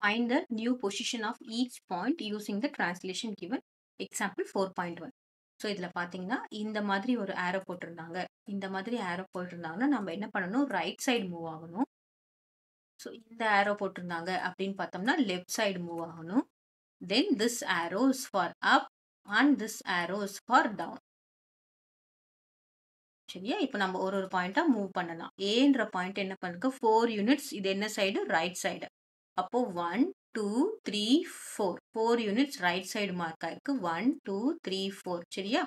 Find the new position of each point using the translation given. Example 4.1. So இதில் பார்த்தீங்கன்னா இந்த மாதிரி ஒரு ஆரோ போட்டிருந்தாங்க. இந்த மாதிரி ஆரோ போட்டிருந்தாங்கன்னா நம்ம என்ன பண்ணணும், ரைட் சைடு மூவ் ஆகணும். ஸோ இந்த ஆரோ போட்டிருந்தாங்க அப்படின்னு பார்த்தோம்னா லெஃப்ட் சைடு மூவ் ஆகணும். Then this arrow is for up and this arrow is for down. சரியா? இப்போ நம்ம ஒரு ஒரு பாயிண்டா மூவ் பண்ணலாம். ஏன்ற பாயிண்ட் என்ன பண்ணிருக்கு, 4 யூனிட்ஸ். இது என்ன சைடு, ரைட் சைடு. அப்போ 1 2 3 4 4 யூனிட்ஸ் ரைட் சைடு மார்க் ஆயிருக்கு. 1 2 3 4. சரியா?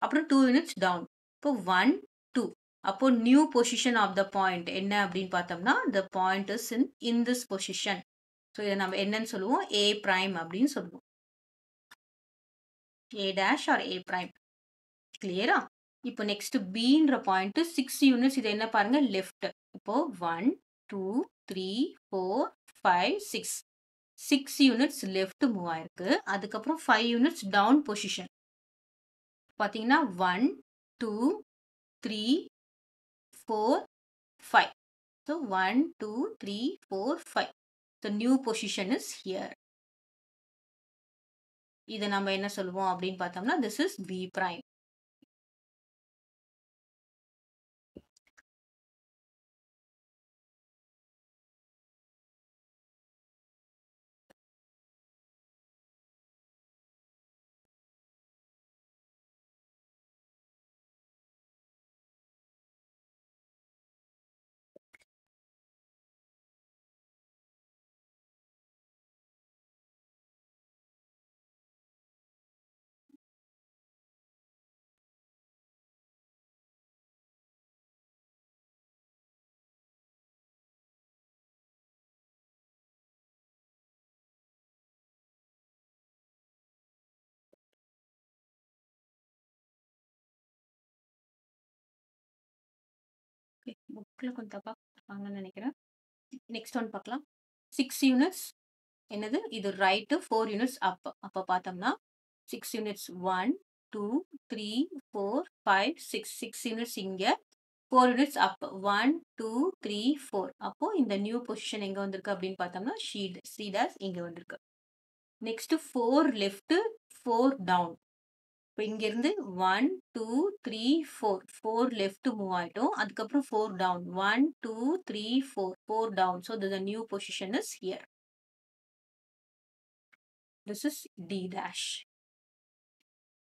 அப்புறம் 2 யூனிட்ஸ் டவுன். இப்போ 1 2. அப்போ new position of the point என்ன அப்படின்னு பார்த்தோம்னா the point is in this position. So இதை நம்ம என்னன்னு சொல்லுவோம், a prime அப்படின்னு சொல்லுவோம். a dash or a prime. கிளியரா? இப்போ நெக்ஸ்ட் பின்ற பாயிண்ட் 6 யூனிட்ஸ். இது என்ன பாருங்க, லெஃப்ட். இப்போ 1 2 3 4 5 6 6 யூனிட்ஸ் லெஃப்ட் மூவ் ஆயிருக்கு. அதுக்கப்புறம் 5 யூனிட்ஸ் டவுன் பொசிஷன். பார்த்தீங்கன்னா 1 2 3 4 5. So 1 2 3 4 5. So new position is here. இதை நம்ம என்ன சொல்லுவோம் அப்படின்னு பார்த்தோம்னா திஸ் இஸ் பி பிரைம். புக்கில் கொஞ்சம் தப்பாக கொடுத்துருப்பாங்கன்னு நினைக்கிறேன். நெக்ஸ்ட் ஒன் பார்க்கலாம். 6 யூனிட்ஸ் என்னது, இது ரைட்டு. 4 யூனிட்ஸ் அப். அப்போ பார்த்தோம்னா 6 யூனிட்ஸ் 1 2 3 4 5 6 6 யூனிட்ஸ் இங்கே, 4 யூனிட்ஸ் அப் 1 2 3 4. அப்போ இந்த நியூ பொசிஷன் எங்கே வந்திருக்கு அப்படின்னு பார்த்தோம்னா சி டேஷ் இங்கே வந்திருக்கு. Next 4 left 4 down. இப்போ இங்கேருந்து 1 2 3 4 4 லெஃப்ட் மூவ் ஆகிட்டோம். அதுக்கப்புறம் 4 down 1 2 3 4 4 down. So the new position is here. This is D dash.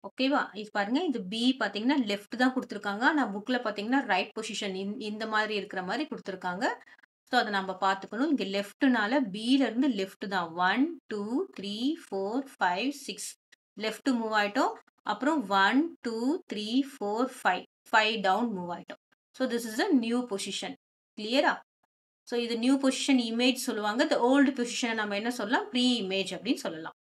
ஓகேவா? இது பாருங்க, இது பி பார்த்தீங்கன்னா லெஃப்ட் தான் கொடுத்துருக்காங்க. ஆனால் புக்கில் பார்த்தீங்கன்னா ரைட் பொசிஷன் இந்த மாதிரி இருக்கிற மாதிரி கொடுத்துருக்காங்க. ஸோ அதை நம்ம பார்த்துக்கணும். இங்கே லெஃப்ட்னால பியிலேருந்து லெஃப்ட் தான். 1 2 3 4 5 6 லெஃப்ட் மூவ் ஆகிட்டோம். அப்புறம் 1 2 3 4 5 5 டவுன் மூவ் ஆகிட்டோம். So this is a new position. கிளியரா? ஸோ இது நியூ பொசிஷன் இமேஜ் சொல்லுவாங்க. இந்த ஓல்டு பொசிஷனை நம்ம என்ன சொல்லலாம், ப்ரீ இமேஜ் அப்படின்னு சொல்லலாம்.